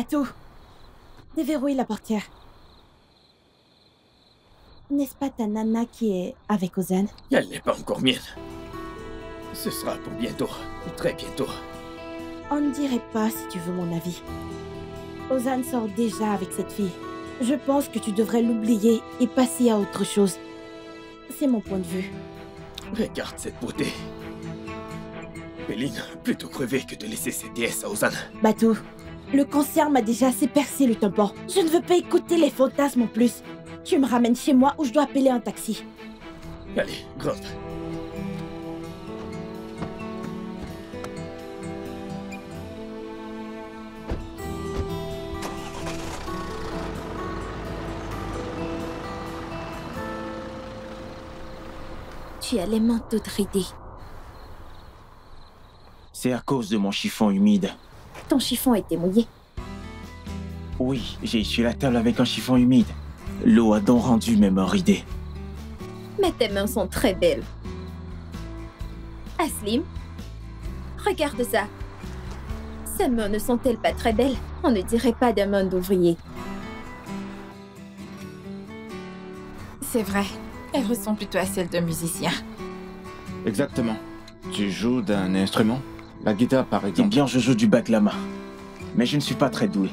Bateau, déverrouille la portière. N'est-ce pas ta nana qui est avec Ozan? Elle n'est pas encore mienne. Ce sera pour bientôt, très bientôt. On ne dirait pas si tu veux mon avis. Ozan sort déjà avec cette fille. Je pense que tu devrais l'oublier et passer à autre chose. C'est mon point de vue. Regarde cette beauté. Péline, plutôt crever que de laisser cette déesse à Ozan. Bateau, le cancer m'a déjà assez percé le tympan. Je ne veux pas écouter les fantasmes en plus. Tu me ramènes chez moi ou je dois appeler un taxi. Allez, grimpe. Tu as les mains toutes ridées. C'est à cause de mon chiffon humide. Ton chiffon était mouillé. Oui, j'ai essuyé la table avec un chiffon humide. L'eau a donc rendu mes mains ridées. Mais tes mains sont très belles. Aslim, regarde ça. Ces mains ne sont-elles pas très belles? On ne dirait pas des mains d'ouvrier. C'est vrai, elles ressemblent plutôt à celles d'un musicien. Exactement. Tu joues d'un instrument? La guitare, par Eh exemple. bien, je joue du baklama. Mais je ne suis pas très doué.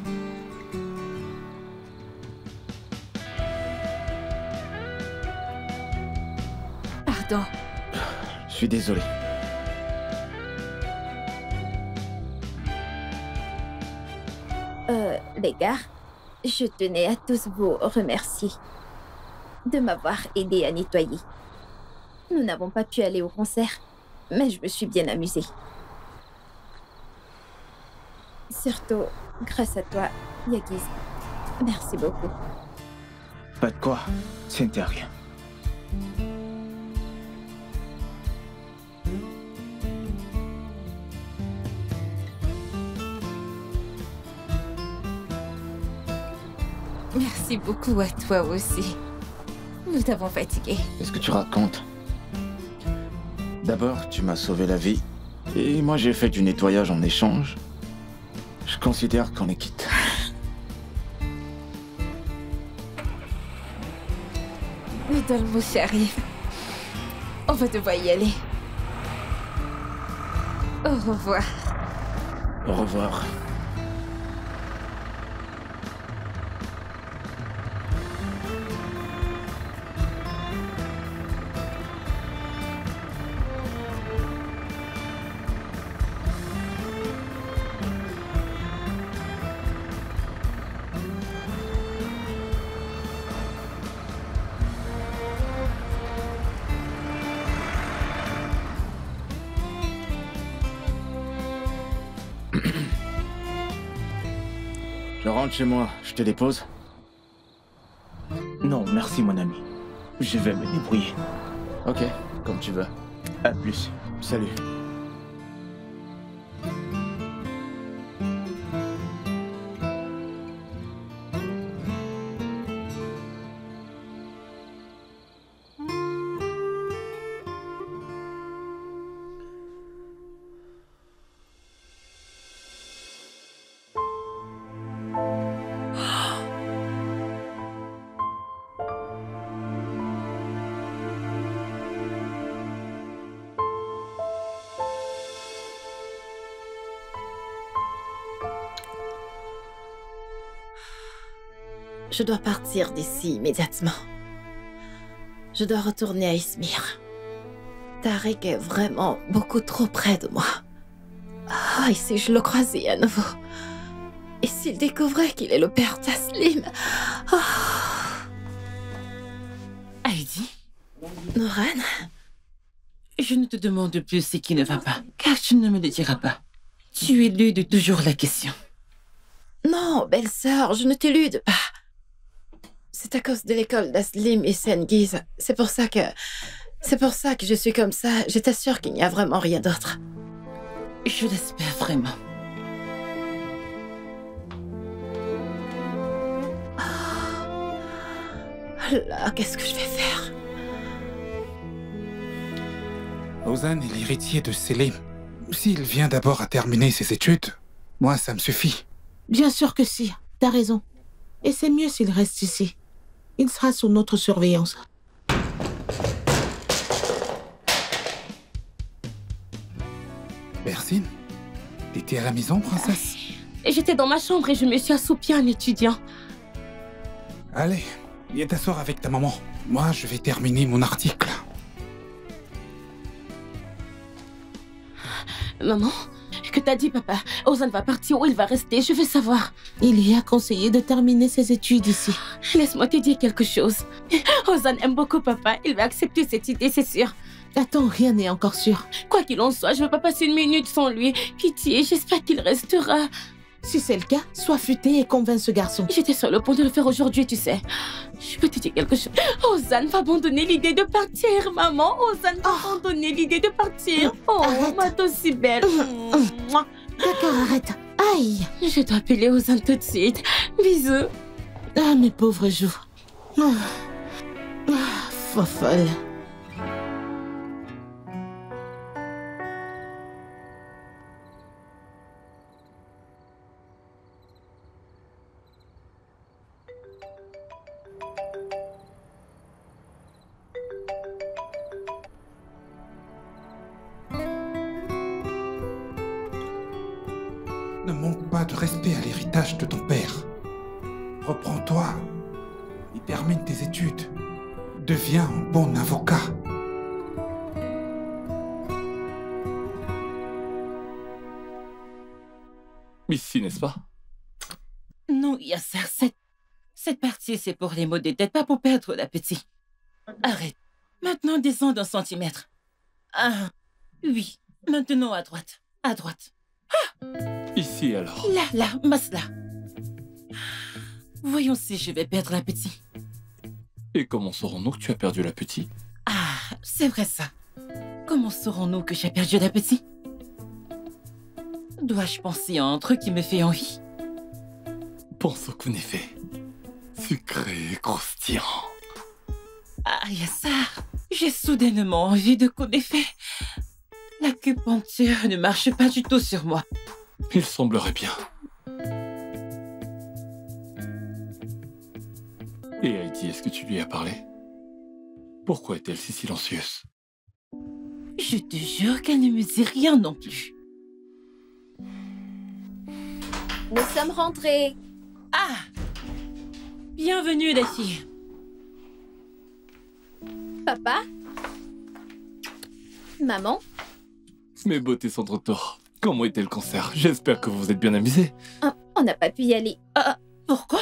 Pardon. Je suis désolé. Les gars, je tenais à tous vous remercier de m'avoir aidé à nettoyer. Nous n'avons pas pu aller au concert, mais je me suis bien amusée. Surtout grâce à toi, Yagiz. Merci beaucoup. Pas de quoi, ce n'était rien. Merci beaucoup à toi aussi. Nous t'avons fatigué. Qu'est-ce que tu racontes? D'abord, tu m'as sauvé la vie. Et moi, j'ai fait du nettoyage en échange. Je considère qu'on est quitte. Le dolmouche arrive. On va devoir y aller. Au revoir. Au revoir. Je rentre chez moi, je te dépose. Non, merci mon ami. Je vais me débrouiller. Ok, comme tu veux. À plus. Salut. Je dois partir d'ici immédiatement. Je dois retourner à Izmir. Tarek est vraiment beaucoup trop près de moi. Ah, et si je le croisais à nouveau? Et s'il découvrait qu'il est le père d'Aslim? Heidi, Noran? je ne te demande plus ce qui ne va pas, car tu ne me le diras pas. Tu éludes toujours la question. Non, belle-sœur, je ne t'élude pas. C'est à cause de l'école d'Aslim et Sengiz. C'est pour ça que je suis comme ça. Je t'assure qu'il n'y a vraiment rien d'autre. Je l'espère vraiment. Là, qu'est-ce que je vais faire? Ozan est l'héritier de Selim. S'il vient d'abord à terminer ses études, moi, ça me suffit. Bien sûr que si, t'as raison. Et c'est mieux s'il reste ici. Il sera sous notre surveillance. Persine, t'étais à la maison, princesse? J'étais dans ma chambre et je me suis assoupie en étudiant. Allez, viens t'asseoir avec ta maman. Moi, je vais terminer mon article. Maman, que t'as dit, papa? Ozan va partir ou il va rester? Je veux savoir. Il y a conseillé de terminer ses études ici. Laisse-moi te dire quelque chose. Ozan aime beaucoup papa. Il va accepter cette idée, c'est sûr. Attends, rien n'est encore sûr. Quoi qu'il en soit, je veux pas passer une minute sans lui. Pitié, j'espère qu'il restera. Si c'est le cas, sois futé et convainc ce garçon. J'étais sur le point de le faire aujourd'hui, tu sais. Je peux te dire quelque chose. Ozan va abandonner l'idée de partir, maman. Ozan va abandonner l'idée de partir. Oh, Arrête. ma dose si belle. D'accord, arrête. Aïe. Je dois appeler Ozan tout de suite. Bisous. Ah, mes pauvres joues. Fofolle. Ne manque pas de respect à l'héritage de ton père. Reprends-toi et termine tes études. Deviens un bon avocat. Ici, n'est-ce pas? Non, Yasser, cette partie, c'est pour les maux de tête, pas pour perdre l'appétit. Arrête. Maintenant, descends d'un centimètre. Ah, oui. Maintenant, à droite. À droite. Ici, alors. Là, Masla. Voyons si je vais perdre l'appétit. Et comment saurons-nous que tu as perdu l'appétit? Ah, c'est vrai ça. Comment saurons-nous que j'ai perdu l'appétit? Dois-je penser à un truc qui me fait envie? Pense au kunéfé. Sucré et croustillant. Ah, Yassar, j'ai soudainement envie de kunéfé. L'acupuncture ne marche pas du tout sur moi. Il semblerait bien. Et Heidi, est-ce que tu lui as parlé? Pourquoi est-elle si silencieuse? Je te jure qu'elle ne me dit rien non plus. Nous sommes rentrés. Ah! Bienvenue, les filles. Papa? Maman? Mes beautés sont trop tard. Comment était le concert? J'espère que vous vous êtes bien amusés. On n'a pas pu y aller. Pourquoi?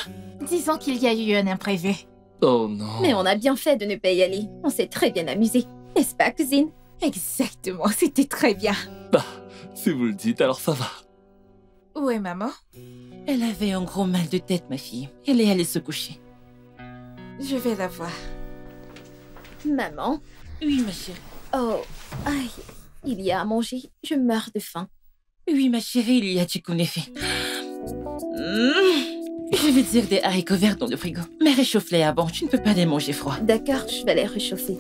Disons qu'il y a eu un imprévu. Oh non. Mais on a bien fait de ne pas y aller. On s'est très bien amusés. N'est-ce pas, cousine? Exactement, c'était très bien. Bah, si vous le dites, alors ça va. Où est maman? Elle avait un gros mal de tête, ma fille. Elle est allée se coucher. Je vais la voir. Maman? Oui, ma chérie. Oh, aïe. Il y a à manger. Je meurs de faim. Oui, ma chérie, il y a du kunéfé. Je vais dire des haricots verts dans le frigo. Mais réchauffe-les avant, tu ne peux pas les manger froids. D'accord, je vais les réchauffer.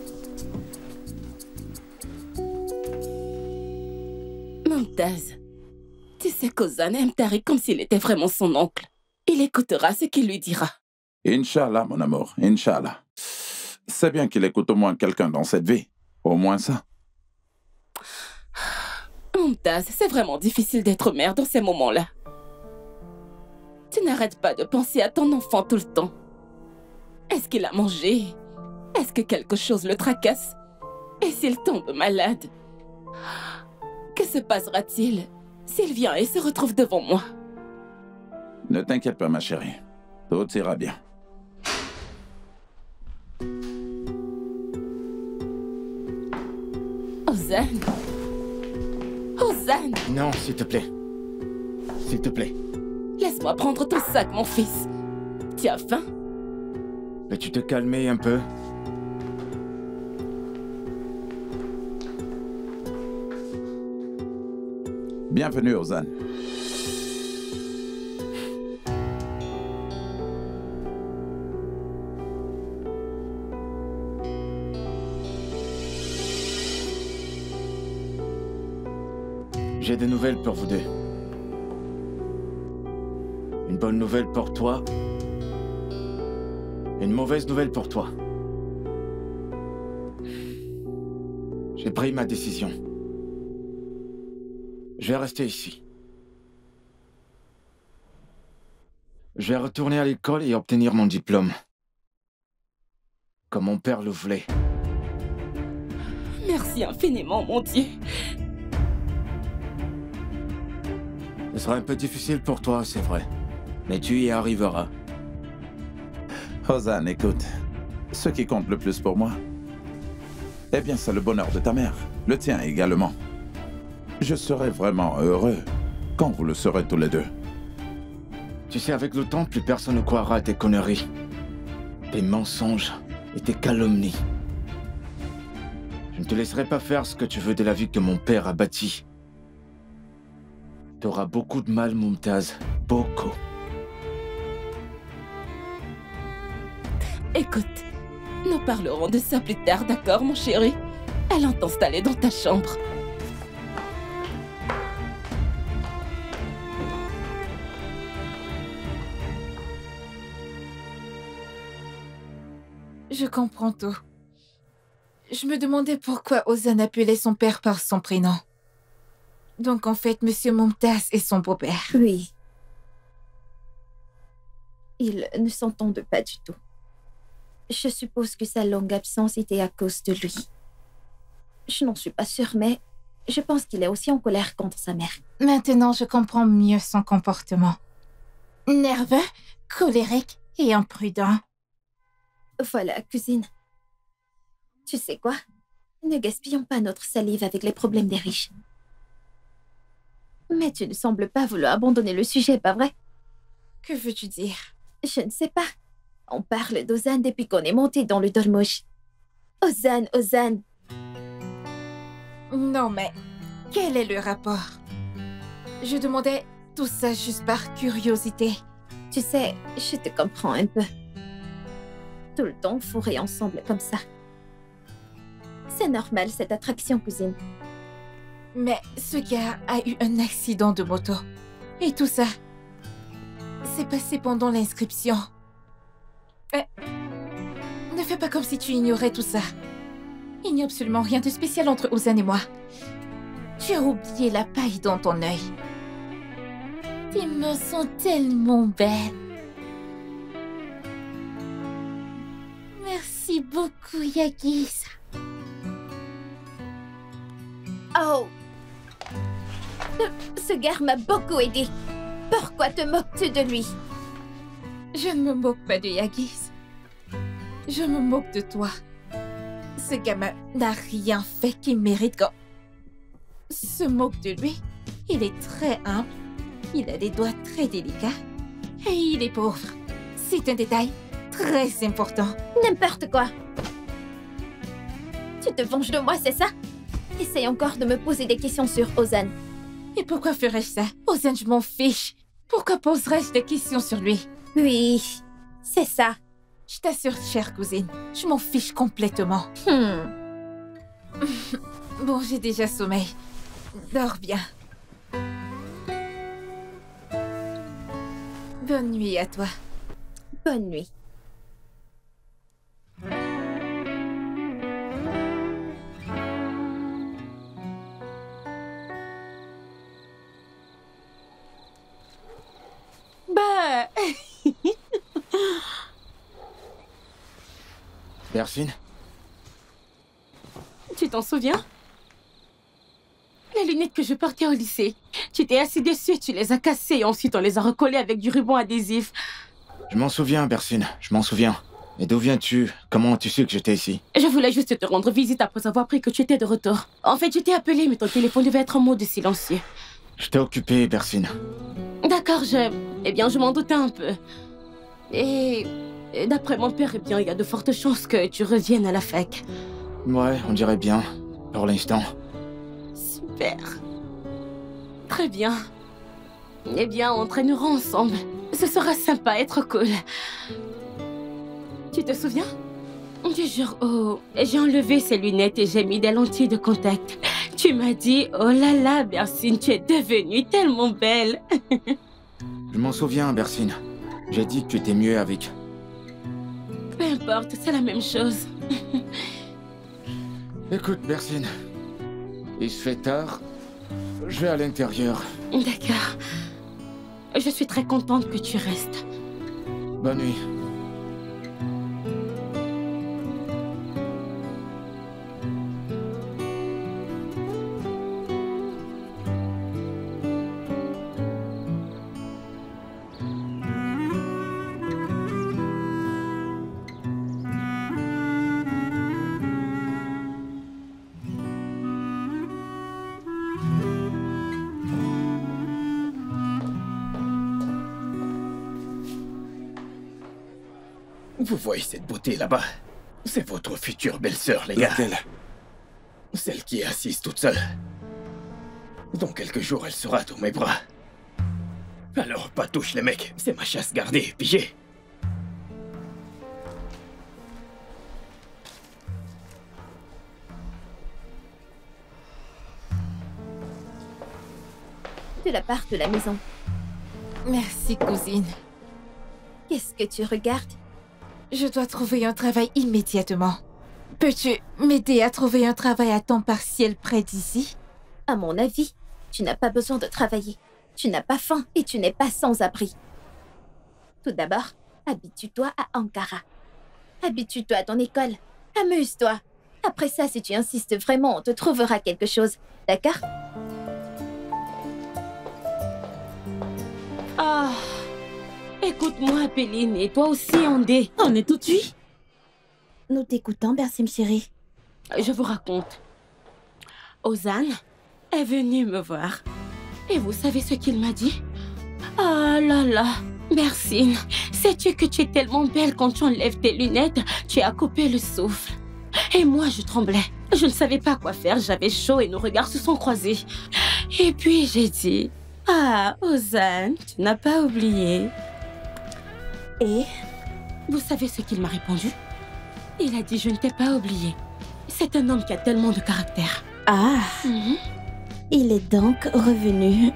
Mumtaz, tu sais qu'Ozan aime Tariq comme s'il était vraiment son oncle. Il écoutera ce qu'il lui dira. Inch'Allah, mon amour, Inch'Allah. C'est bien qu'il écoute au moins quelqu'un dans cette vie. Au moins ça. Mumtaz, c'est vraiment difficile d'être mère dans ces moments-là. Tu n'arrêtes pas de penser à ton enfant tout le temps. Est-ce qu'il a mangé? Est-ce que quelque chose le tracasse? Et s'il tombe malade? Que se passera-t-il s'il vient et se retrouve devant moi? Ne t'inquiète pas, ma chérie. Tout ira bien. Ozan? Ozan? Non, s'il te plaît. S'il te plaît. Laisse-moi prendre ton sac, mon fils. Tu as faim? Peux-tu te calmer un peu? Bienvenue, Ozan. J'ai des nouvelles pour vous deux. bonne nouvelle pour toi. Et une mauvaise nouvelle pour toi. J'ai pris ma décision. Je vais rester ici. Je vais retourner à l'école et obtenir mon diplôme. Comme mon père le voulait. Merci infiniment, mon Dieu. Ce sera un peu difficile pour toi, c'est vrai. Mais tu y arriveras. Ozan, écoute. Ce qui compte le plus pour moi, eh bien, c'est le bonheur de ta mère. Le tien également. Je serai vraiment heureux quand vous le serez tous les deux. Tu sais, avec le temps, plus personne ne croira à tes conneries. Tes mensonges et tes calomnies. Je ne te laisserai pas faire ce que tu veux de la vie que mon père a bâtie. Tu auras beaucoup de mal, Mumtaz. Beaucoup. Écoute, nous parlerons de ça plus tard, d'accord, mon chéri? Allons t'installer dans ta chambre. Je comprends tout. Je me demandais pourquoi Ozan appelait son père par son prénom. Donc en fait, Monsieur Mumtaz est son beau-père. Oui. Ils ne s'entendent pas du tout. Je suppose que sa longue absence était à cause de lui. Je n'en suis pas sûre, mais je pense qu'il est aussi en colère contre sa mère. Maintenant, je comprends mieux son comportement. Nerveux, colérique et imprudent. Voilà, cousine. Tu sais quoi? Ne gaspillons pas notre salive avec les problèmes des riches. Mais tu ne sembles pas vouloir abandonner le sujet, pas vrai? Que veux-tu dire? Je ne sais pas. On parle d'Ozan depuis qu'on est monté dans le Dormouche. Ozan, Ozan. Non, mais quel est le rapport? Je demandais tout ça juste par curiosité. Tu sais, je te comprends un peu. Tout le temps fourrés ensemble comme ça. C'est normal, cette attraction, cousine. Mais ce gars a eu un accident de moto. Et tout ça, c'est passé pendant l'inscription. Ne fais pas comme si tu ignorais tout ça. Il n'y a absolument rien de spécial entre Ozan et moi. Tu as oublié la paille dans ton œil. Tes mains sont tellement belles. Merci beaucoup, Yagis. Oh! Ce gars m'a beaucoup aidé. Pourquoi te moques-tu de lui? Je ne me moque pas de Yagis. Je me moque de toi. Ce gamin n'a rien fait qui mérite qu'on se moque de lui. Il est très humble. Il a des doigts très délicats. Et il est pauvre. C'est un détail très important. N'importe quoi. Tu te venges de moi, c'est ça? Essaye encore de me poser des questions sur Ozan. Et pourquoi ferais-je ça? Ozan, je m'en fiche. Pourquoi poserais-je des questions sur lui? Oui, c'est ça. Je t'assure, chère cousine, je m'en fiche complètement. Bon, j'ai déjà sommeil. Dors bien. Bonne nuit à toi. Bonne nuit. Bah... Persine? Tu t'en souviens? Les lunettes que je portais au lycée. Tu t'es assis dessus, tu les as cassées et ensuite on les a recollées avec du ruban adhésif. Je m'en souviens, Persine, je m'en souviens. Et d'où viens-tu? Comment as-tu su que j'étais ici? Je voulais juste te rendre visite après avoir appris que tu étais de retour. En fait, je t'ai appelé, mais ton téléphone devait être en mode silencieux. J'étais occupé, Persine. D'accord, Eh bien, je m'en doutais un peu. Et d'après mon père, eh bien, il y a de fortes chances que tu reviennes à la fac. Ouais, on dirait bien, pour l'instant. Super. Très bien. Eh bien, on traînera ensemble. Ce sera sympa, être cool. Tu te souviens? Du jour où j'ai enlevé ces lunettes et j'ai mis des lentilles de contact. Tu m'as dit, oh là là, Persine, tu es devenue tellement belle. Je m'en souviens, Bersine. J'ai dit que tu étais mieux avec. Peu importe, c'est la même chose. Écoute, Bersine. Il se fait tard. Je vais à l'intérieur. D'accord. Je suis très contente que tu restes. Bonne nuit. Vous voyez cette beauté là-bas? C'est votre future belle-sœur, les gars. Laquelle? Celle qui est assise toute seule. Dans quelques jours, elle sera dans mes bras. Alors, pas touche les mecs, c'est ma chasse gardée, pigé. De la part de la maison. Merci, cousine. Qu'est-ce que tu regardes? Je dois trouver un travail immédiatement. Peux-tu m'aider à trouver un travail à temps partiel près d'ici? À mon avis, tu n'as pas besoin de travailler. Tu n'as pas faim et tu n'es pas sans abri. Tout d'abord, habitue-toi à Ankara. Habitue-toi à ton école. Amuse-toi. Après ça, si tu insistes vraiment, on te trouvera quelque chose. D'accord? Ah, écoute-moi, Péline, et toi aussi, Andé. On est tout de suite. Nous t'écoutons, Bersim chérie. Je vous raconte. Ozan est venu me voir. Et vous savez ce qu'il m'a dit? Ah là là, Bersine, sais-tu que tu es tellement belle quand tu enlèves tes lunettes? Tu as coupé le souffle. Et moi, je tremblais. Je ne savais pas quoi faire, j'avais chaud et nos regards se sont croisés. Et puis j'ai dit... Ah, Ozan, tu n'as pas oublié. Et vous savez ce qu'il m'a répondu? Il a dit, je ne t'ai pas oublié. C'est un homme qui a tellement de caractère. Ah, il est donc revenu.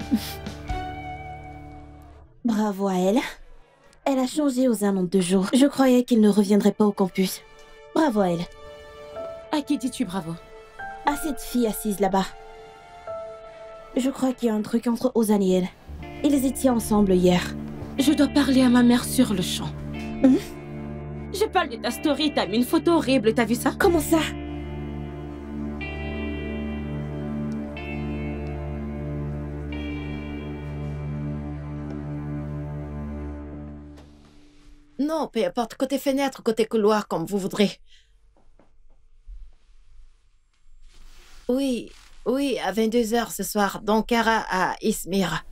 Bravo à elle. Elle a changé Ozan en 2 jours. Je croyais qu'il ne reviendrait pas au campus. Bravo à elle. À qui dis-tu bravo? À cette fille assise là-bas. Je crois qu'il y a un truc entre Ozan et elle. Ils étaient ensemble hier. Je dois parler à ma mère sur le champ. Je parle de ta story, t'as mis une photo horrible, t'as vu ça? Comment ça? Non, peu importe, côté fenêtre, côté couloir, comme vous voudrez. Oui, à 22h ce soir, d'Ankara à Izmir.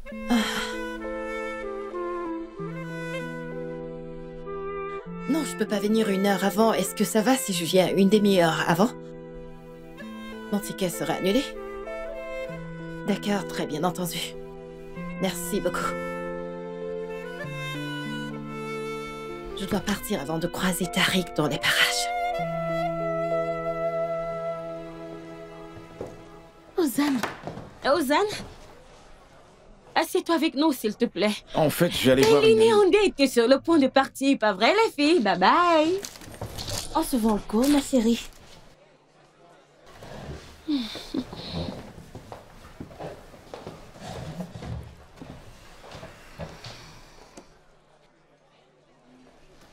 Non, je peux pas venir 1 heure avant. Est-ce que ça va si je viens 1 demi-heure avant? Mon ticket sera annulé? D'accord, très bien entendu. Merci beaucoup. Je dois partir avant de croiser Tariq dans les parages. Ozan, assieds-toi avec nous, s'il te plaît. En fait, je vais aller voir Péline et Andé étaient sur le point de partir, pas vrai, les filles? Bye bye. On se voit en cours, ma chérie.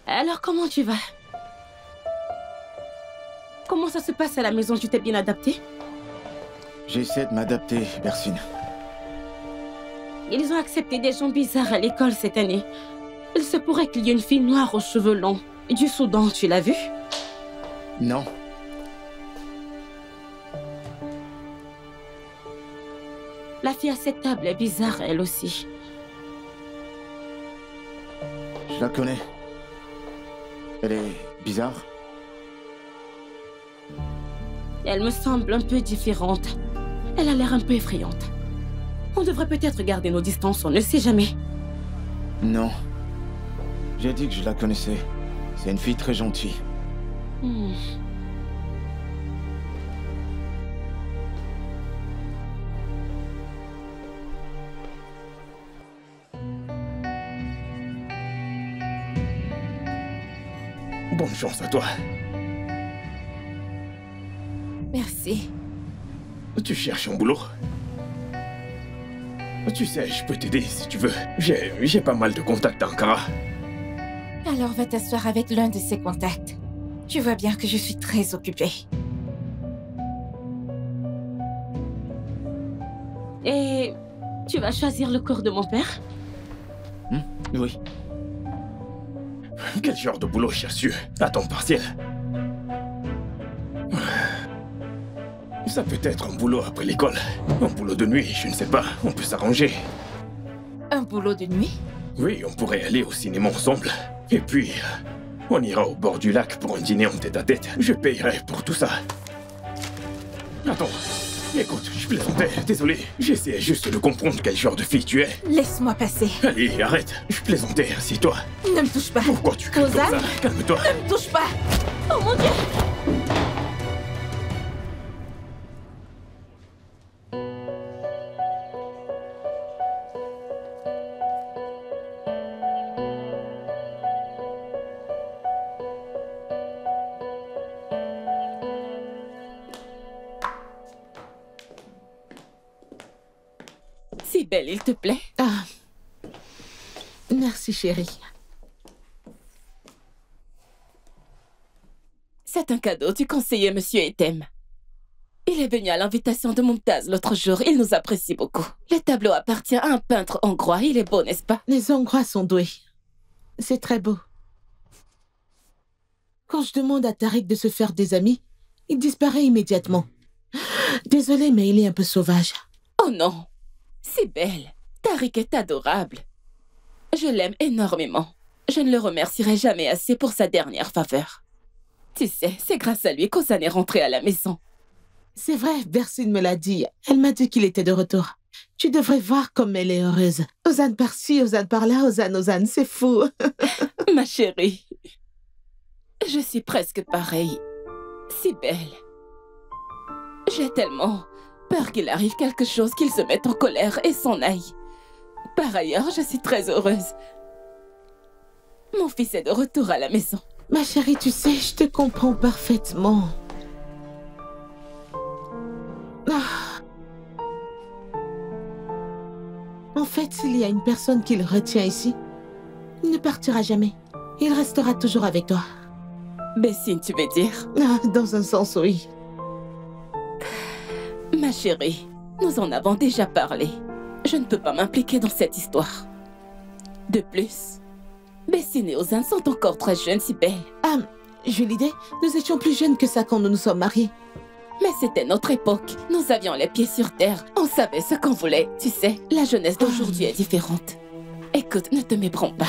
Alors, comment tu vas? Comment ça se passe à la maison? Tu t'es bien adapté? J'essaie de m'adapter, Bersine. Ils ont accepté des gens bizarres à l'école cette année. Il se pourrait qu'il y ait une fille noire aux cheveux longs. Du Soudan, tu l'as vue? Non. La fille à cette table est bizarre, elle aussi. Je la connais. Elle est bizarre. Elle me semble un peu différente. Elle a l'air un peu effrayante. On devrait peut-être garder nos distances, on ne sait jamais. Non. J'ai dit que je la connaissais. C'est une fille très gentille. Bonne chance à toi. Merci. Tu cherches un boulot? Tu sais, je peux t'aider si tu veux. J'ai pas mal de contacts à Ankara. Alors va t'asseoir avec l'un de ses contacts. Tu vois bien que je suis très occupée. Et tu vas choisir le corps de mon père? Oui. Quel genre de boulot cherches-tu à temps partiel? Ça peut être un boulot après l'école. Un boulot de nuit, je ne sais pas. On peut s'arranger. Un boulot de nuit? Oui, on pourrait aller au cinéma ensemble. Et puis, on ira au bord du lac pour un dîner en tête-à-tête. Je payerai pour tout ça. Attends, écoute, je plaisantais. Désolé, j'essayais juste de comprendre quel genre de fille tu es. Laisse-moi passer. Allez, arrête. Je plaisantais, assis-toi. Ne me touche pas. Pourquoi tu cries comme ça? Calme-toi. Ne me touche pas. Oh mon Dieu! Si belle, il te plaît? Ah. Merci, chérie. C'est un cadeau du conseiller Monsieur Etem. Il est venu à l'invitation de Mumtaz l'autre jour. Il nous apprécie beaucoup. Le tableau appartient à un peintre hongrois. Il est beau, n'est-ce pas? Les Hongrois sont doués. C'est très beau. Quand je demande à Tariq de se faire des amis, il disparaît immédiatement. Désolée, mais il est un peu sauvage. Oh non! Si belle. Tariq est adorable. Je l'aime énormément. Je ne le remercierai jamais assez pour sa dernière faveur. Tu sais, c'est grâce à lui qu'Ozan est rentré à la maison. C'est vrai, Bersine me l'a dit. Elle m'a dit qu'il était de retour. Tu devrais voir comme elle est heureuse. Ozan par-ci, Ozan par-là, Ozan, c'est fou. Ma chérie, je suis presque pareille. Si belle. J'ai tellement peur qu'il arrive quelque chose, qu'il se mette en colère et s'en aille. Par ailleurs, je suis très heureuse. Mon fils est de retour à la maison. Ma chérie, tu sais, je te comprends parfaitement. Ah. En fait, s'il y a une personne qui le retient ici, il ne partira jamais. Il restera toujours avec toi. Bessine, tu veux dire? Ah, dans un sens, oui. Ma chérie, nous en avons déjà parlé. Je ne peux pas m'impliquer dans cette histoire. De plus, Bessine et Ozan sont encore très jeunes, si belle. Ah, j'ai l'idée, nous étions plus jeunes que ça quand nous nous sommes mariés. Mais c'était notre époque. Nous avions les pieds sur terre. On savait ce qu'on voulait. Tu sais, la jeunesse d'aujourd'hui est différente. Écoute, ne te méprends pas.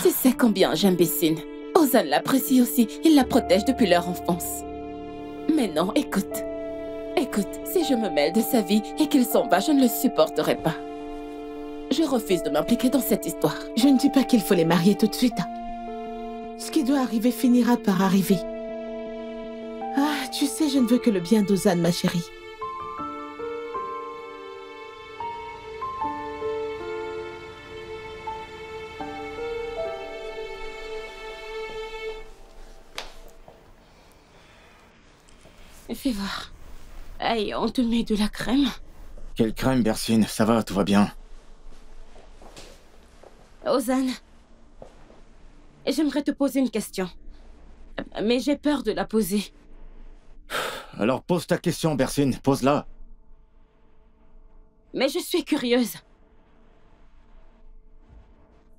Tu sais combien j'aime Bessine. Ozan l'apprécie aussi. Il la protège depuis leur enfance. Mais non, écoute. Écoute, si je me mêle de sa vie et qu'il s'en va, je ne le supporterai pas. Je refuse de m'impliquer dans cette histoire. Je ne dis pas qu'il faut les marier tout de suite. Ce qui doit arriver finira par arriver. Ah, tu sais, je ne veux que le bien d'Ozan, ma chérie. Fais voir. Aïe, on te met de la crème. Quelle crème, Bersine? Ça va, tout va bien. Ozan, j'aimerais te poser une question. Mais j'ai peur de la poser. Alors pose ta question, Bersine, pose-la. Mais je suis curieuse.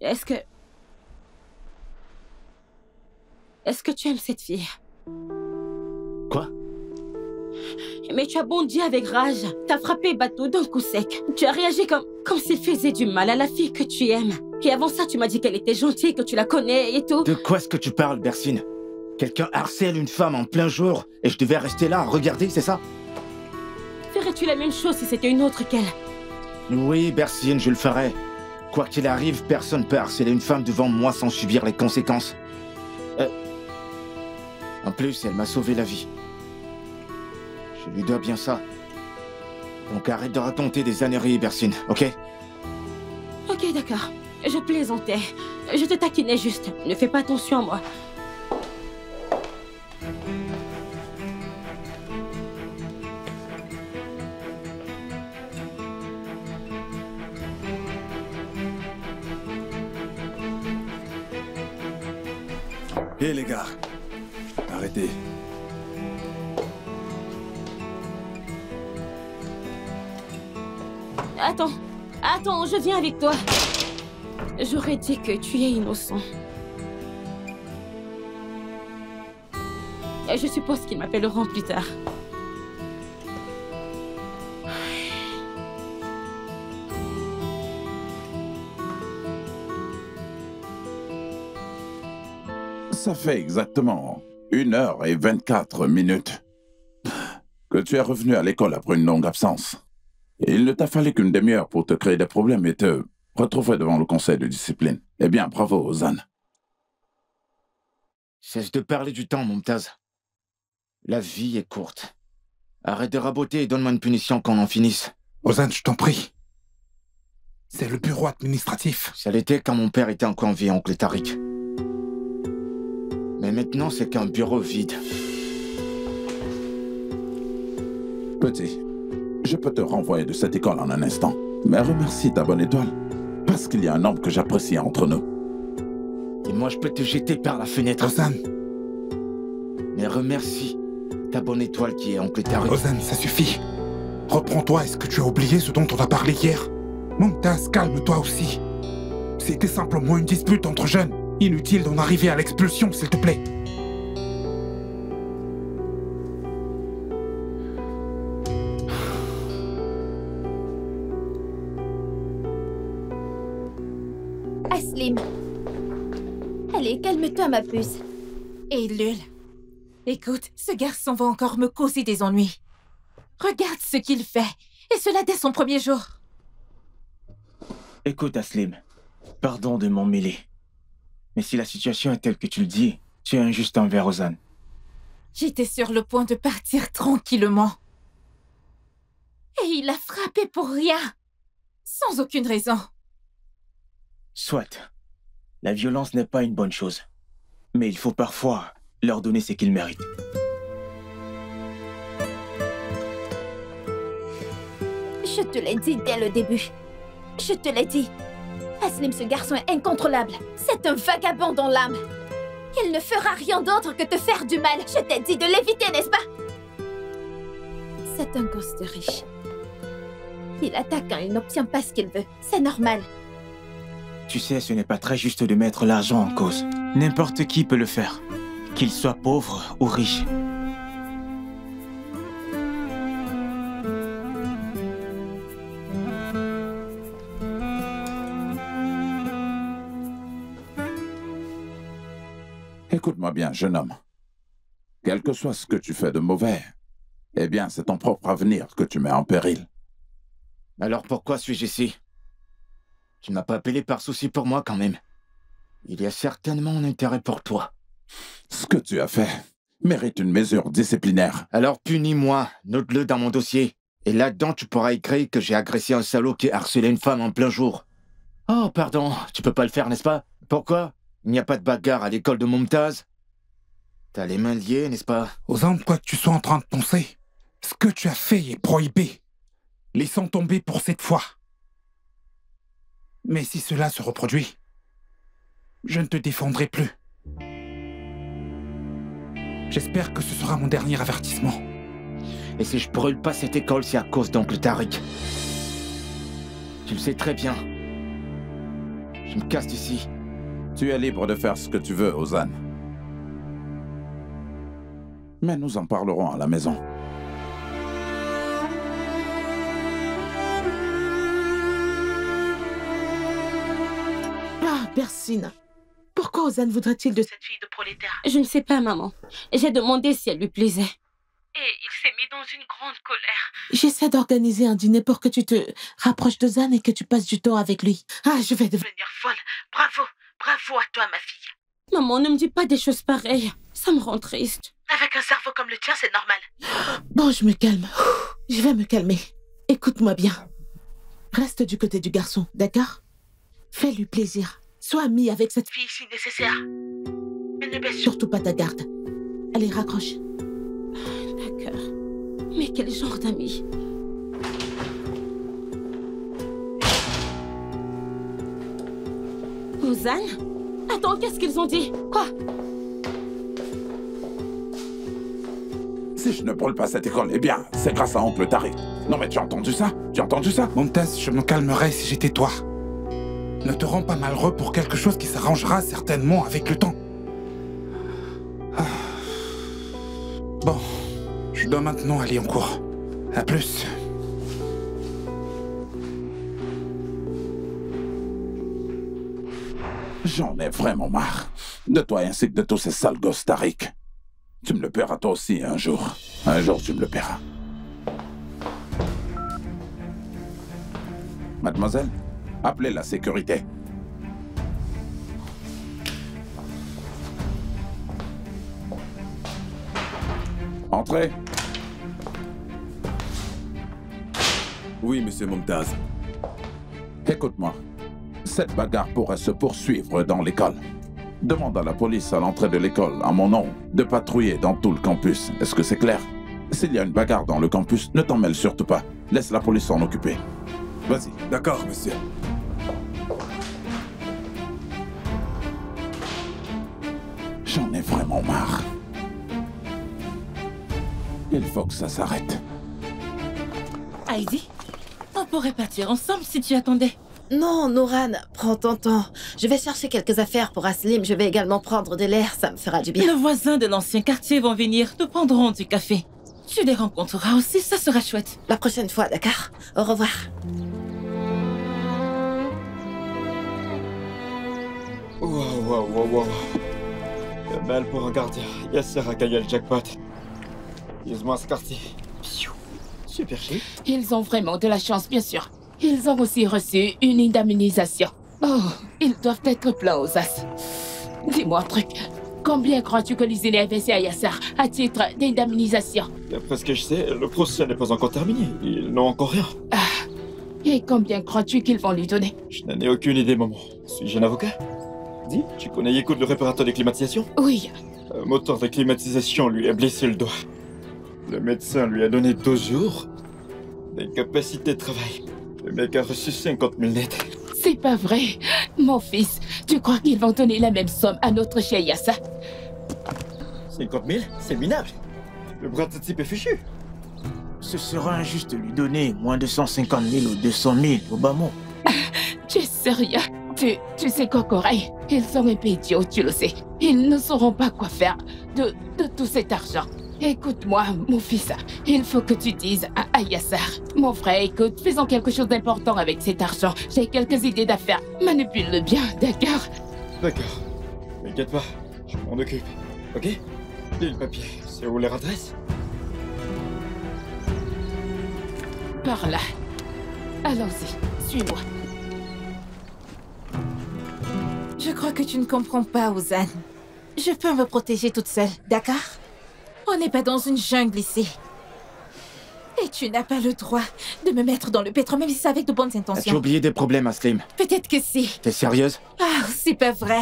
Est-ce que tu aimes cette fille? Quoi? Mais tu as bondi avec rage. T'as frappé Bateau d'un coup sec. Tu as réagi comme s'il faisait du mal à la fille que tu aimes. Et avant ça, tu m'as dit qu'elle était gentille, que tu la connais et tout. De quoi est-ce que tu parles, Bersine? Quelqu'un harcèle une femme en plein jour et je devais rester là à regarder, c'est ça? Ferais-tu la même chose si c'était une autre qu'elle? Oui, Bersine, je le ferais. Quoi qu'il arrive, personne ne peut harceler une femme devant moi sans subir les conséquences. En plus, elle m'a sauvé la vie. Je lui dois bien ça. Donc arrête de raconter des âneries, Bersine, ok? Ok, d'accord. Je plaisantais. Je te taquinais juste. Ne fais pas attention à moi. Hé les gars, arrêtez. Attends, je viens avec toi. J'aurais dit que tu es innocent. Et je suppose qu'ils m'appelleront plus tard. Ça fait exactement 1h24 que tu es revenu à l'école après une longue absence. Et il ne t'a fallu qu'une demi-heure pour te créer des problèmes et te retrouver devant le conseil de discipline. Eh bien, bravo, Ozan. Cesse de parler du temps, Mumtaz. La vie est courte. Arrête de raboter et donne-moi une punition qu'on en finisse. Ozan, je t'en prie. C'est le bureau administratif. Ça l'était quand mon père était encore en vie, oncle Tariq. Mais maintenant, c'est qu'un bureau vide. Petit, je peux te renvoyer de cette école en un instant. Mais remercie ta bonne étoile, parce qu'il y a un homme que j'apprécie entre nous. Et moi, je peux te jeter par la fenêtre. Ozan. Mais remercie ta bonne étoile qui est oncle Tariq. Ozan, ça suffit. Reprends-toi. Est-ce que tu as oublié ce dont on a parlé hier? Mumtaz, calme-toi aussi. C'était simplement une dispute entre jeunes. Inutile d'en arriver à l'expulsion, s'il te plaît. Aslim. Allez, calme-toi, ma puce. Et Lul, écoute, ce garçon va encore me causer des ennuis. Regarde ce qu'il fait, et cela dès son premier jour. Écoute, Aslim, pardon de m'en mêler. Mais si la situation est telle que tu le dis, tu es injuste envers Ozan. J'étais sur le point de partir tranquillement. Et il a frappé pour rien, sans aucune raison. Soit, la violence n'est pas une bonne chose. Mais il faut parfois leur donner ce qu'ils méritent. Je te l'ai dit dès le début. Je te l'ai dit. Aslim, ce garçon est incontrôlable. C'est un vagabond dans l'âme. Il ne fera rien d'autre que te faire du mal. Je t'ai dit de l'éviter, n'est-ce pas? C'est un gosse de riche. Il attaque quand il n'obtient pas ce qu'il veut. C'est normal. Tu sais, ce n'est pas très juste de mettre l'argent en cause. N'importe qui peut le faire, qu'il soit pauvre ou riche. Écoute-moi bien, jeune homme. Quel que soit ce que tu fais de mauvais, eh bien, c'est ton propre avenir que tu mets en péril. Alors pourquoi suis-je ici? Tu ne m'as pas appelé par souci pour moi quand même. Il y a certainement un intérêt pour toi. Ce que tu as fait mérite une mesure disciplinaire. Alors punis-moi, note-le dans mon dossier. Et là-dedans, tu pourras écrire que j'ai agressé un salaud qui harcelait une femme en plein jour. Oh, pardon, tu peux pas le faire, n'est-ce pas? Pourquoi? Il n'y a pas de bagarre à l'école de Mumtaz. T'as les mains liées, n'est-ce pas? Ozan, quoi que tu sois en train de penser, ce que tu as fait est prohibé. Laissons tomber pour cette fois. Mais si cela se reproduit, je ne te défendrai plus. J'espère que ce sera mon dernier avertissement. Et si je brûle pas cette école, c'est à cause d'oncle Tariq. Tu le sais très bien. Je me casse d'ici. Tu es libre de faire ce que tu veux, Ozan. Mais nous en parlerons à la maison. Ah, Persine. Pourquoi Ozan voudrait-il de cette fille de prolétaire? Je ne sais pas, maman. J'ai demandé si elle lui plaisait. Et il s'est mis dans une grande colère. J'essaie d'organiser un dîner pour que tu te rapproches d'Ozan et que tu passes du temps avec lui. Ah, je vais devenir folle. Bravo. Bravo à toi, ma fille. Maman, ne me dis pas des choses pareilles. Ça me rend triste. Avec un cerveau comme le tien, c'est normal. Bon, je me calme. Je vais me calmer. Écoute-moi bien. Reste du côté du garçon, d'accord? Fais-lui plaisir. Sois ami avec cette fille si nécessaire. Mais ne baisse surtout pas ta garde. Allez, raccroche. D'accord. Mais quel genre d'ami? Ozan? Attends, qu'est-ce qu'ils ont dit? Quoi? Si je ne brûle pas cette école, eh bien, c'est grâce à oncle Tariq. Non mais tu as entendu ça? Tu as entendu ça? Mumtaz, je me calmerais si j'étais toi. Ne te rends pas malheureux pour quelque chose qui s'arrangera certainement avec le temps. Ah. Bon, je dois maintenant aller en cours. À plus. J'en ai vraiment marre. De toi ainsi que de tous ces sales gosses, Tariq. Tu me le paieras toi aussi un jour. Un jour, tu me le paieras. Mademoiselle, appelez la sécurité. Entrez. Oui, monsieur Mumtaz. Écoute-moi. Cette bagarre pourrait se poursuivre dans l'école. Demande à la police à l'entrée de l'école, à mon nom, de patrouiller dans tout le campus. Est-ce que c'est clair? S'il y a une bagarre dans le campus, ne t'en mêle surtout pas. Laisse la police s'en occuper. Vas-y. D'accord, monsieur. J'en ai vraiment marre. Il faut que ça s'arrête. Heidi, on pourrait partir ensemble si tu attendais. Non, Nouran, prends ton temps. Je vais chercher quelques affaires pour Aslim. Je vais également prendre de l'air, ça me fera du bien. Nos voisins de l'ancien quartier vont venir, nous prendrons du café. Tu les rencontreras aussi, ça sera chouette. La prochaine fois, d'accord? Au revoir. Wow. Belle pour un gardien. Yasser a gagné le jackpot. Use-moi ce quartier. Super chic. Ils ont vraiment de la chance, bien sûr. Ils ont aussi reçu une indemnisation. Oh, ils doivent être pleins aux as. Dis-moi un truc. Combien crois-tu que l'usine a versé à Yasser à titre d'indemnisation? D'après ce que je sais, le procès n'est pas encore terminé. Ils n'ont encore rien. Ah. Et combien crois-tu qu'ils vont lui donner? Je n'en ai aucune idée, maman. Suis-je un avocat? Dis, tu connais Yekout, le réparateur de climatisation? Oui. Un moteur de climatisation lui a blessé le doigt. Le médecin lui a donné 12 jours d'incapacité de travail. Le mec a reçu 50 000 nets. C'est pas vrai. Mon fils, tu crois qu'ils vont donner la même somme à notre cher Yasser? 50 000? C'est minable. Le bras de ce type est fichu. Ce serait injuste de lui donner moins de 150 000 ou 200 000 au bas mot. Tu es sérieux? Tu sais quoi, Corey? Ils sont un peu idiots, tu le sais. Ils ne sauront pas quoi faire de tout cet argent. Écoute-moi, mon fils, il faut que tu dises à Yasser. Mon frère, écoute, faisons quelque chose d'important avec cet argent. J'ai quelques idées d'affaires. Manipule-le bien, d'accord? D'accord. T'inquiète pas, je m'en occupe. Ok? Et le papier, c'est où leur adresse? Par là. Allons-y, suis-moi. Je crois que tu ne comprends pas, Ouzan. Je peux me protéger toute seule, d'accord? On n'est pas dans une jungle ici. Et tu n'as pas le droit de me mettre dans le pétrin, même si c'est avec de bonnes intentions. As-tu oublié des problèmes, Aslim? Peut-être que si. T'es sérieuse? Ah, c'est pas vrai.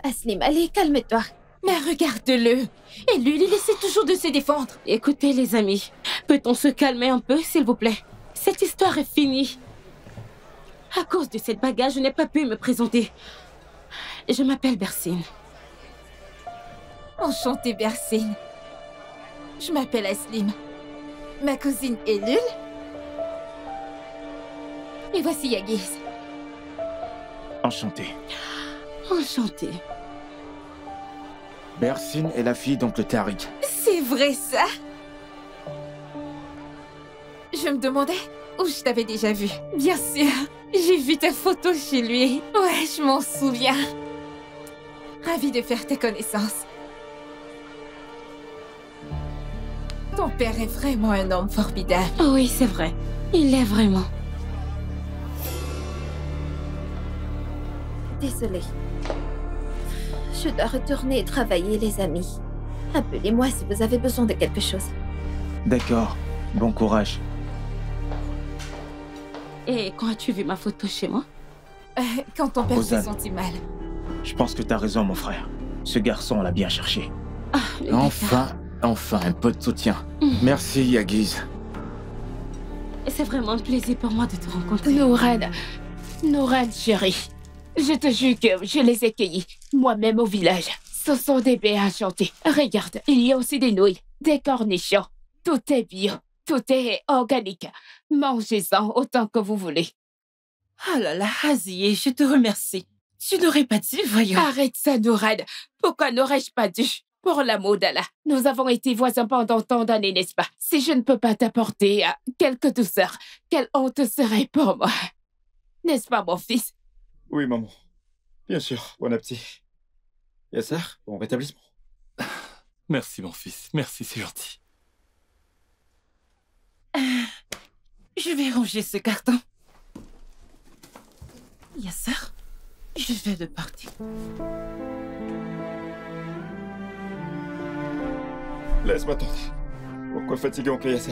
Aslim, allez, calme-toi. Mais regarde-le. Et lui, il essaie toujours de se défendre. Écoutez, les amis, peut-on se calmer un peu, s'il vous plaît? Cette histoire est finie. À cause de cette bagarre, je n'ai pas pu me présenter. Je m'appelle Bersine. Enchantée, Bersine. Je m'appelle Aslim. Ma cousine est Lul. Et voici Yagiz. Enchanté. Enchantée. Bersine est la fille d'oncle Tariq. C'est vrai, ça? Je me demandais où je t'avais déjà vu. Bien sûr, j'ai vu ta photo chez lui. Ouais, je m'en souviens. Ravie de faire ta connaissance. Ton père est vraiment un homme formidable. Oh oui, c'est vrai. Il l'est vraiment. Désolée. Je dois retourner travailler, les amis. Appelez-moi si vous avez besoin de quelque chose. D'accord. Bon courage. Et quand as-tu vu ma photo chez moi? Quand ton père s'est Ozan. senti mal. Je pense que t'as raison, mon frère. Ce garçon, on l'a bien cherché. Ah, le Enfin, un peu de soutien. Merci, Yagiz. C'est vraiment un plaisir pour moi de te rencontrer. Nouran, chérie. Je te jure que je les ai cueillis moi-même au village. Ce sont des baies enchantées. Regarde, il y a aussi des nouilles. des cornichons. Tout est bio, tout est organique. Mangez-en autant que vous voulez. Oh là là, Azié, je te remercie. Tu n'aurais pas dû, voyons. Arrête ça, Nourad. Pourquoi n'aurais-je pas dû? Pour l'amour d'Allah, nous avons été voisins pendant tant d'années, n'est-ce pas? Si je ne peux pas t'apporter quelque douceur, quelle honte serait pour moi. N'est-ce pas, mon fils? Oui, maman. Bien sûr, bon appétit. Yasser, bon rétablissement. Merci, mon fils. Merci, c'est gentil. Je vais ranger ce carton. Yasser, je vais de partir. Laisse-moi attendre. Pourquoi fatiguer oncle Yasser?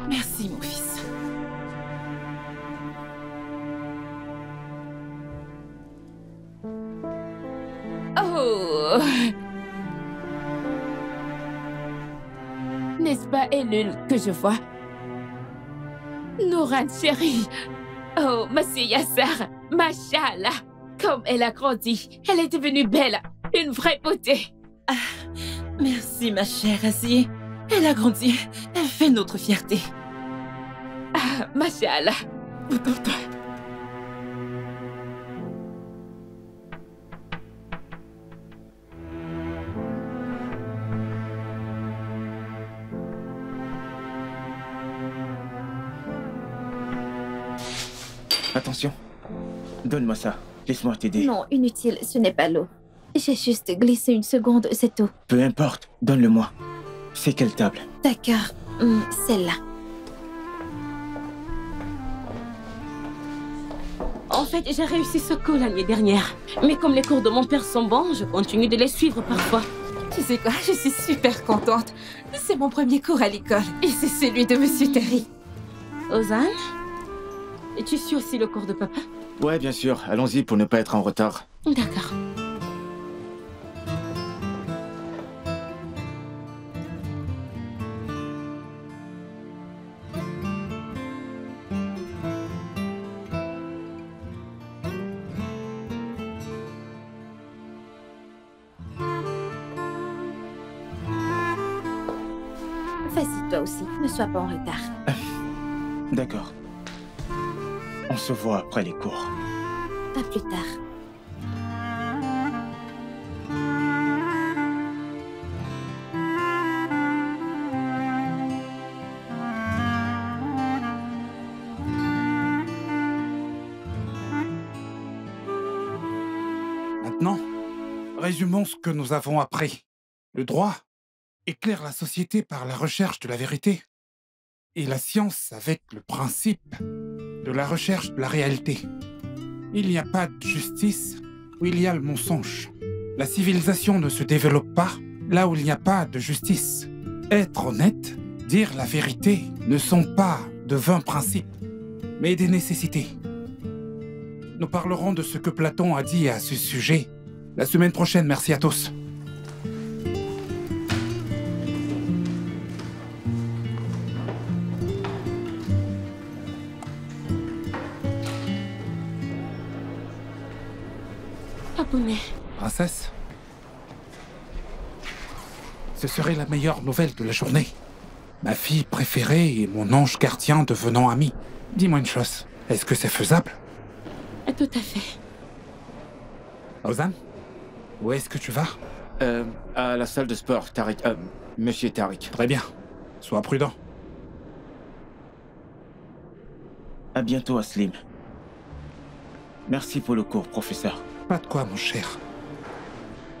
Merci, mon fils. Oh! N'est-ce pas Elul que je vois? Nourad, chérie. Oh, monsieur Yasser, machallah. Comme elle a grandi, elle est devenue belle, une vraie beauté. Ah, merci, ma chère Azié. Elle a grandi, elle fait notre fierté. Ah, machallah. Attention. Donne-moi ça. Laisse-moi t'aider. Non, inutile, ce n'est pas l'eau. J'ai juste glissé une seconde, c'est tout. Peu importe. Donne-le-moi. C'est quelle table? D'accord, celle-là. En fait, j'ai réussi ce cours l'année dernière. Mais comme les cours de mon père sont bons, je continue de les suivre parfois. Tu sais quoi, je suis super contente. C'est mon premier cours à l'école. Et c'est celui de Monsieur Terry. Ozan, tu suis aussi le cours de papa? Ouais, bien sûr. Allons-y pour ne pas être en retard. D'accord. Vas-y, toi aussi, ne sois pas en retard. D'accord. On se voit après les cours. À plus tard. Maintenant, résumons ce que nous avons appris. Le droit éclaire la société par la recherche de la vérité et la science avec le principe de la recherche de la réalité. Il n'y a pas de justice où il y a le mensonge. La civilisation ne se développe pas là où il n'y a pas de justice. Être honnête, dire la vérité ne sont pas de vains principes, mais des nécessités. Nous parlerons de ce que Platon a dit à ce sujet la semaine prochaine. Merci à tous. Princesse, ce serait la meilleure nouvelle de la journée. Ma fille préférée et mon ange gardien devenant amis. Dis-moi une chose, est-ce que c'est faisable? Tout à fait. Ozan, où est-ce que tu vas? À la salle de sport, Tariq. Monsieur Tariq. Très bien. Sois prudent. À bientôt, Aslim. Merci pour le cours, professeur. Pas de quoi, mon cher.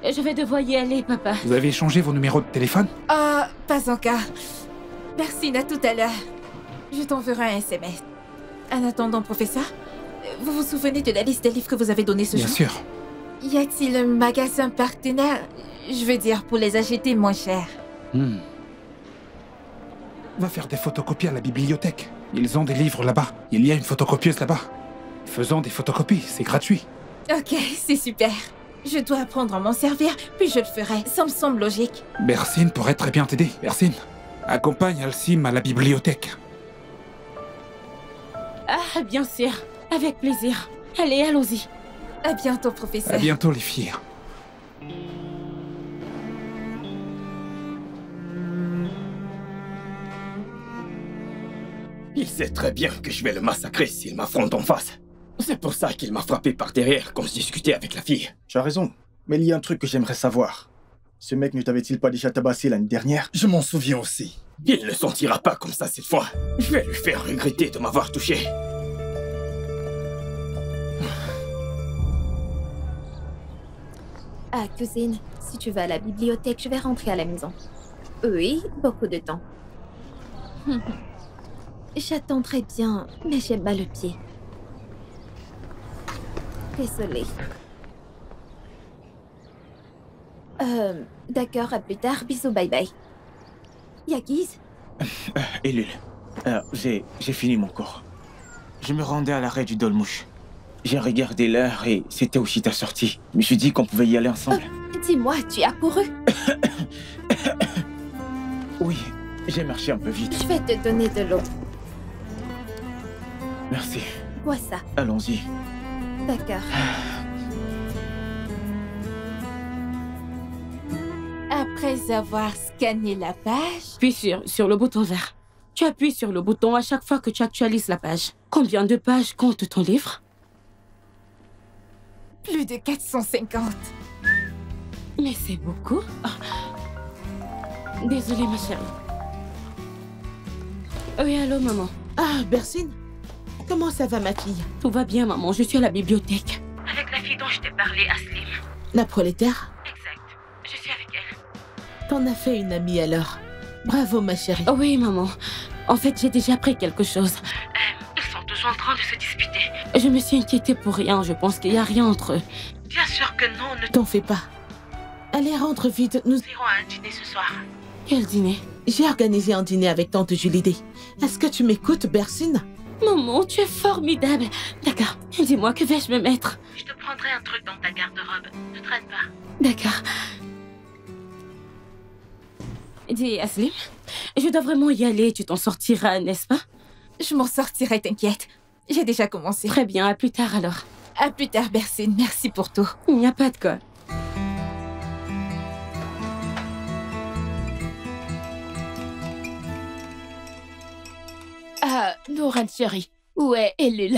Je vais devoir y aller, papa. Vous avez échangé vos numéros de téléphone? Ah, pas encore. Merci, à tout à l'heure. Je t'enverrai un SMS. En attendant, professeur, vous vous souvenez de la liste des livres que vous avez donnée ce jour? Bien sûr. Y a-t-il un magasin partenaire? Je veux dire, pour les acheter moins cher. Va faire des photocopies à la bibliothèque. Ils ont des livres là-bas. Il y a une photocopieuse là-bas. Faisons des photocopies, c'est gratuit. Ok, c'est super. Je dois apprendre à m'en servir, puis je le ferai. Ça me semble logique. Bersine pourrait très bien t'aider. Bersine, accompagne Alcim à la bibliothèque. Ah, bien sûr. Avec plaisir. Allez, allons-y. À bientôt, professeur. À bientôt, les filles. Il sait très bien que je vais le massacrer s'il m'affronte en face. C'est pour ça qu'il m'a frappé par derrière quand je discutais avec la fille. Tu as raison, mais il y a un truc que j'aimerais savoir. Ce mec ne t'avait-il pas déjà tabassé l'année dernière? Je m'en souviens aussi. Il ne sentira pas comme ça cette fois. Je vais lui faire regretter de m'avoir touché. Ah, cousine, si tu vas à la bibliothèque, je vais rentrer à la maison. Oui, beaucoup de temps. J'attends très bien, mais j'ai mal au pied. Désolée. D'accord, à plus tard. Bisous, bye bye. Yagiz? Elul, j'ai fini mon cours. Je me rendais à l'arrêt du Dolmouche. J'ai regardé l'heure et c'était aussi ta sortie. Je me suis dit qu'on pouvait y aller ensemble. Dis-moi, tu as couru? Oui, j'ai marché un peu vite. Je vais te donner de l'eau. Merci. Bois ça. Allons-y. D'accord. Après avoir scanné la page... Puis sur le bouton vert. Tu appuies sur le bouton à chaque fois que tu actualises la page. Combien de pages compte ton livre? Plus de 450. Mais c'est beaucoup. Désolée, ma chérie. Oui, allô, maman. Ah, Bersine? Comment ça va, ma fille? Tout va bien, maman. Je suis à la bibliothèque. Avec la fille dont je t'ai parlé, Aslim. La prolétaire? Exact. Je suis avec elle. T'en as fait une amie alors. Bravo, ma chérie. Oui, maman. En fait, j'ai déjà appris quelque chose. Ils sont toujours en train de se disputer. Je me suis inquiétée pour rien. Je pense qu'il n'y a rien entre eux. Bien sûr que non, ne t'en fais pas. Allez, rentre vite. Nous irons à un dîner ce soir. Quel dîner? J'ai organisé un dîner avec tante Julie D. Est-ce que tu m'écoutes, Bersine? Maman, tu es formidable. D'accord. Dis-moi, que vais-je me mettre? Je te prendrai un truc dans ta garde-robe. Ne traîne pas. D'accord. Dis, Aslim, je dois vraiment y aller. Tu t'en sortiras, n'est-ce pas? Je m'en sortirai, t'inquiète. J'ai déjà commencé. Très bien, à plus tard alors. À plus tard, Bersine. Merci pour tout. Il n'y a pas de quoi. Ah, Nouran chérie, où est Elul?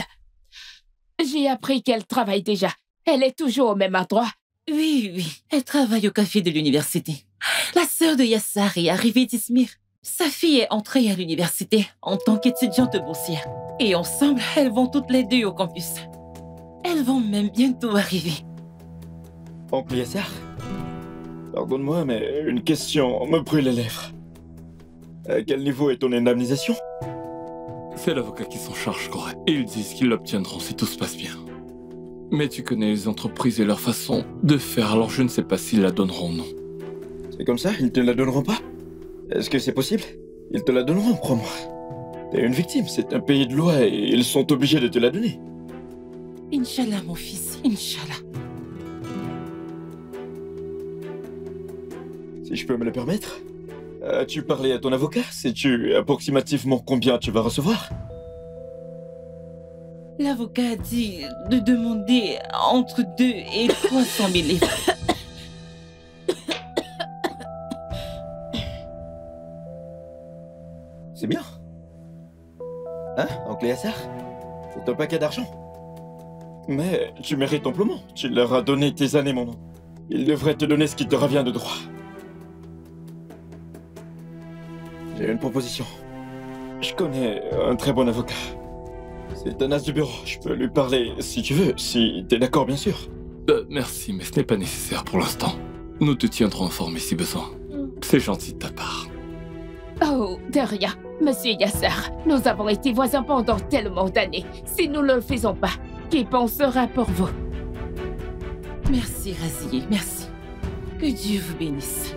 J'ai appris qu'elle travaille déjà. Elle est toujours au même endroit. Oui, elle travaille au café de l'université. La sœur de Yassar est arrivée d'Izmir. Sa fille est entrée à l'université en tant qu'étudiante boursière. Et ensemble, elles vont toutes les deux au campus. Elles vont même bientôt arriver. Oncle Yassar? Pardonne-moi, mais une question me brûle les lèvres. À quel niveau est ton indemnisation? C'est l'avocat qui s'en charge, Cora. Ils disent qu'ils l'obtiendront si tout se passe bien. Mais tu connais les entreprises et leur façon de faire, alors je ne sais pas s'ils la donneront ou non. C'est comme ça? Ils te la donneront pas? Est-ce que c'est possible? Ils te la donneront, crois-moi. T'es une victime, c'est un pays de loi et ils sont obligés de te la donner. Inch'Allah, mon fils, Inch'Allah. Si je peux me le permettre, as-tu parlé à ton avocat? Sais-tu approximativement combien tu vas recevoir? L'avocat a dit de demander entre 2 et 300 000 livres. C'est bien. Hein, oncle Yassar? C'est un paquet d'argent. Mais tu mérites amplement. Tu leur as donné tes années, mon nom. Ils devraient te donner ce qui te revient de droit. J'ai une proposition. Je connais un très bon avocat. C'est un as du bureau. Je peux lui parler si tu veux, si t'es d'accord, bien sûr. Merci, mais ce n'est pas nécessaire pour l'instant. Nous te tiendrons informés si besoin. C'est gentil de ta part. Oh, de rien. Monsieur Yassar, nous avons été voisins pendant tellement d'années. Si nous ne le faisons pas, qui pensera pour vous? Merci, Razié, merci. Que Dieu vous bénisse.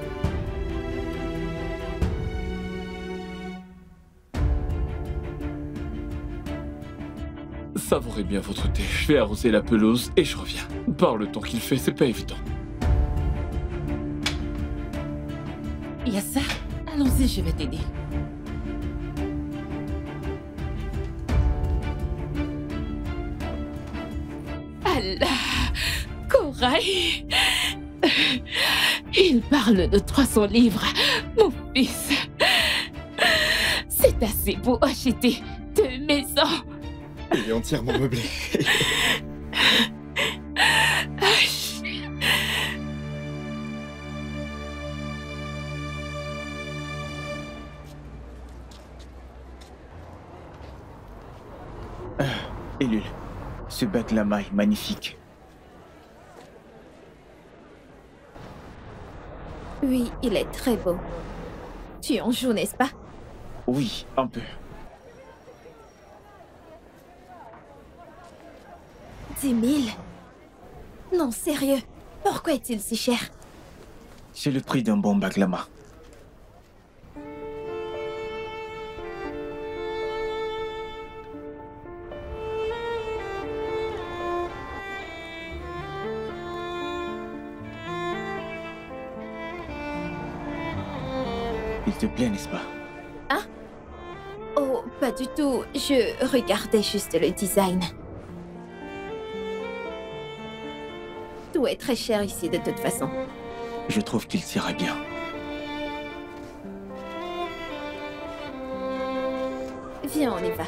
Savourez bien votre thé. Je vais arroser la pelouse et je reviens. Par le temps qu'il fait, c'est pas évident. Yassar, allons-y, je vais t'aider. Allah, Corail. Il parle de 300 livres, mon fils. C'est assez pour acheter maison. Elle est entièrement meublée. Ellul, ce baklama est magnifique. Oui, il est très beau. Tu en joues, n'est-ce pas? Oui, un peu. 10 000? Non, sérieux. Pourquoi est-il si cher? C'est le prix d'un bon baklama. Il te plaît, n'est-ce pas? Hein? Oh, pas du tout. Je regardais juste le design. Tout est très cher ici de toute façon. Je trouve qu'il t'irait bien. Viens, on y va.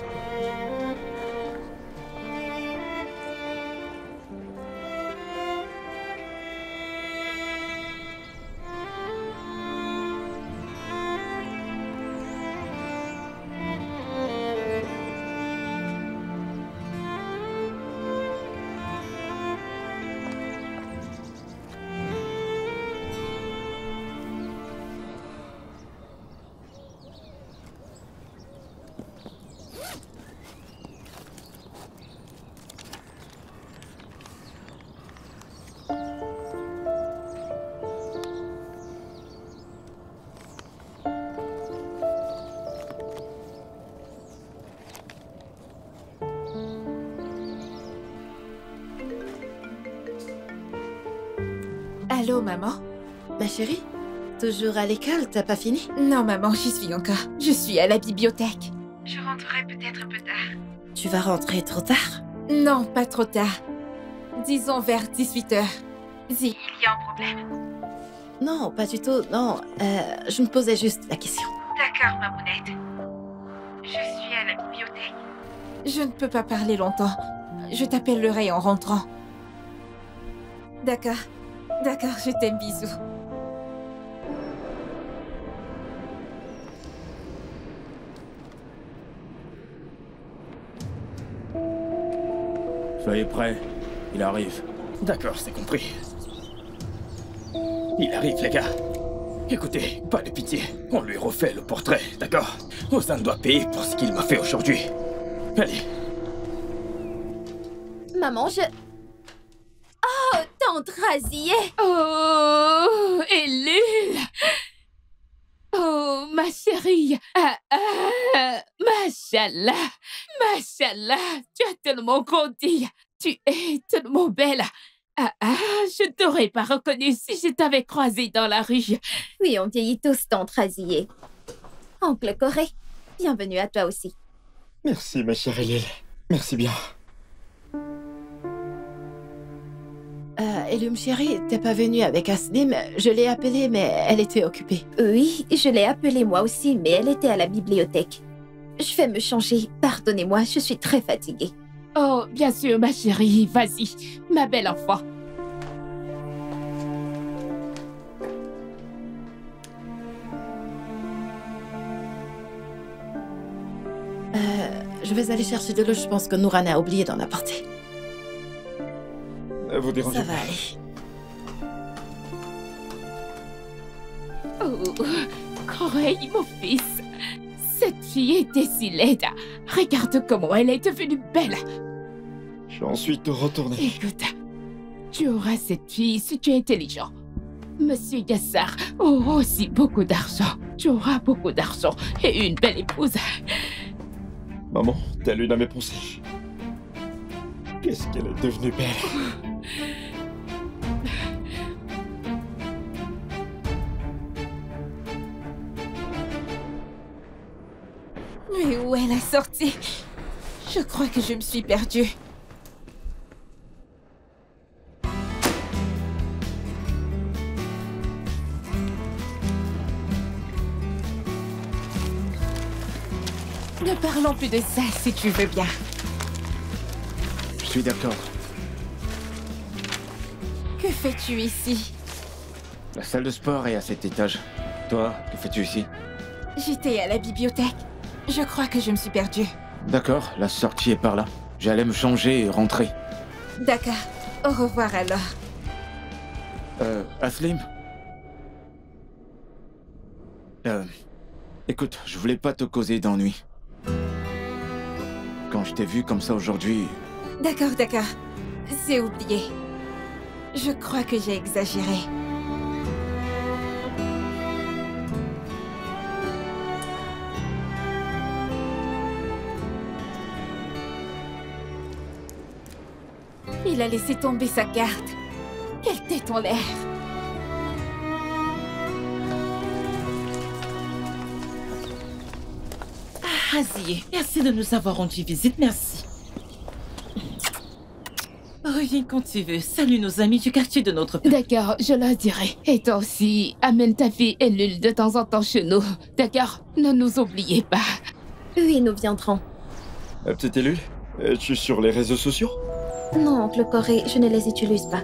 Allô, maman? Ma chérie, toujours à l'école, t'as pas fini? Non, maman, j'y suis encore. Je suis à la bibliothèque. Je rentrerai peut-être un peu tard. Tu vas rentrer trop tard? Non, pas trop tard. Disons vers 18h. Il y a un problème. Non, pas du tout, non. Je me posais juste la question. D'accord, ma mounette. Je suis à la bibliothèque. Je ne peux pas parler longtemps. Je t'appellerai en rentrant. D'accord. D'accord, je t'aime, bisous. Soyez prêts, il arrive. D'accord, c'est compris. Il arrive, les gars. Écoutez, pas de pitié. On lui refait le portrait, d'accord? Ozan doit payer pour ce qu'il m'a fait aujourd'hui. Allez. Maman, je... Oh, tante Razzie! Oh, Ellul! Oh, ma chérie! Machallah! Machallah! Tu as tellement grandi! Tu es tellement belle! Je t'aurais pas reconnue si je t'avais croisée dans la rue. Oui, on vieillit tous, tante Razzie. Oncle Corée, bienvenue à toi aussi. Merci, ma chère Ellul. Merci bien. Elum chérie, t'es pas venue avec Aslim? Je l'ai appelée, mais elle était occupée. Oui, je l'ai appelée moi aussi, mais elle était à la bibliothèque. Je vais me changer. Pardonnez-moi, je suis très fatiguée. Oh, bien sûr, ma chérie. Vas-y, ma belle enfant. Je vais aller chercher de l'eau. Je pense que Nouran a oublié d'en apporter. Vous dérangez Ça va aller. Oh, Corey, mon fils. Cette fille était si laide. Regarde comment elle est devenue belle. J'en suis tout retourné. Écoute, tu auras cette fille si tu es intelligent. Monsieur Yassar aura aussi beaucoup d'argent. Tu auras beaucoup d'argent et une belle épouse. Maman, t'as lu dans mes pensées. Qu'est-ce qu'elle est devenue belle. Mais où est la sortie? Je crois que je me suis perdue. Ne parlons plus de ça si tu veux bien. Je suis d'accord. Que fais-tu ici? La salle de sport est à cet étage. Toi, que fais-tu ici? J'étais à la bibliothèque. Je crois que je me suis perdue. D'accord, la sortie est par là. J'allais me changer et rentrer. D'accord. Au revoir alors. Aslim? Écoute, je voulais pas te causer d'ennui. Quand je t'ai vu comme ça aujourd'hui... D'accord, d'accord. C'est oublié. Je crois que j'ai exagéré. Il a laissé tomber sa carte. Quelle tête en l'air! Azier, merci de nous avoir rendu visite, merci. Reviens quand tu veux. Salut nos amis du quartier de notre père. D'accord, je leur dirai. Et toi aussi, amène ta fille Elul de temps en temps chez nous. D'accord? Ne nous oubliez pas. Oui, nous viendrons. Petite Elul, es-tu sur les réseaux sociaux? Non, oncle Corée, je ne les utilise pas.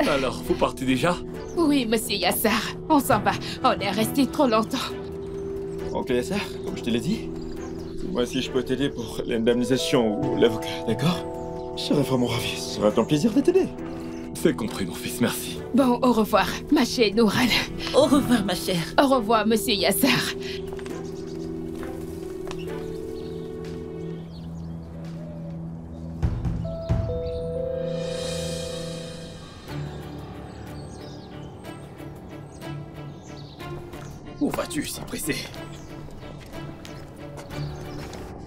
Alors, vous partez déjà? Oui, monsieur Yassar. On s'en va. On est resté trop longtemps. Oncle Yassar, comme je te l'ai dit, dis-moi si je peux t'aider pour l'indemnisation ou l'avocat, d'accord? Je serais vraiment ravi. Ce sera un plaisir de t'aider. C'est compris, mon fils, merci. Bon, au revoir, ma chère Noural. Au revoir, ma chère. Au revoir, monsieur Yassar. Où vas-tu si pressé?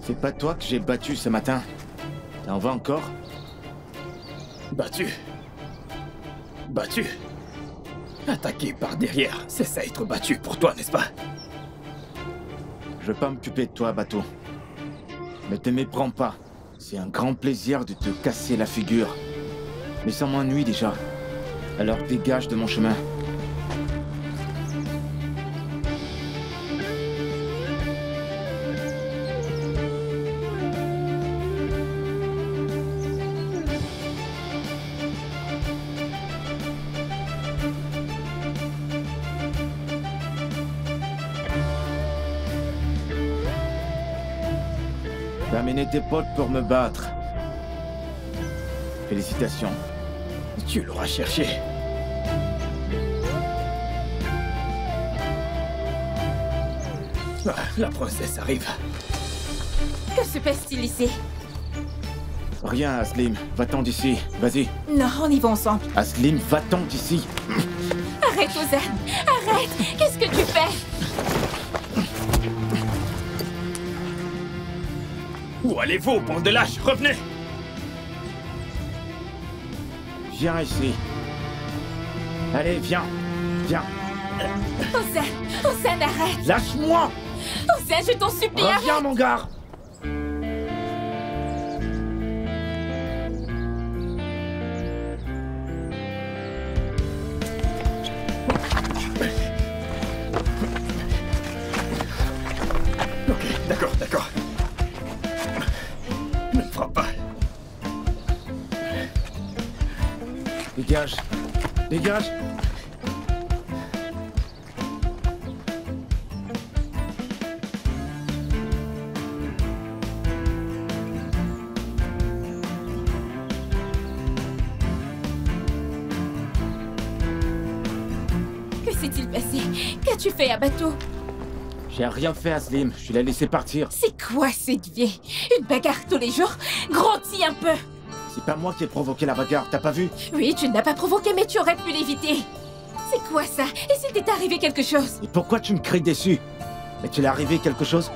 C'est pas toi que j'ai battu ce matin. T'en vas encore? Battu? Battu? Attaqué par derrière, c'est ça être battu pour toi, n'est-ce pas? Je veux pas m'occuper de toi, bateau. Ne te méprends pas. C'est un grand plaisir de te casser la figure. Mais ça m'ennuie déjà. Alors dégage de mon chemin. T'as amené tes potes pour me battre. Félicitations. Tu l'auras cherché. Ah, la princesse arrive. Que se passe-t-il ici? Rien, Aslim. Va-t'en d'ici. Vas-y. Non, on y va ensemble. Aslim, va-t'en d'ici. Arrête, Ozan. Arrête. Qu'est-ce que tu fais? Où allez-vous, bande de lâches? Revenez! Viens ici. Allez, viens. Viens. Ozan, arrête. Lâche-moi! Ozan, je t'en supplie, arrête. Reviens, mon gars. Ok, d'accord, d'accord. Ne me frappe pas. Dégage. Dégage. Que s'est-il passé? Qu'as-tu fait à bateau? J'ai rien fait, Aslim. Je l'ai laissé partir. C'est quoi cette vie? Une bagarre tous les jours? Grandis un peu. C'est pas moi qui ai provoqué la bagarre, t'as pas vu? Oui, tu ne l'as pas provoqué, mais tu aurais pu l'éviter. C'est quoi ça? Et s'il t'est arrivé quelque chose? Et pourquoi tu me cries dessus? Mais tu l'est arrivé quelque chose?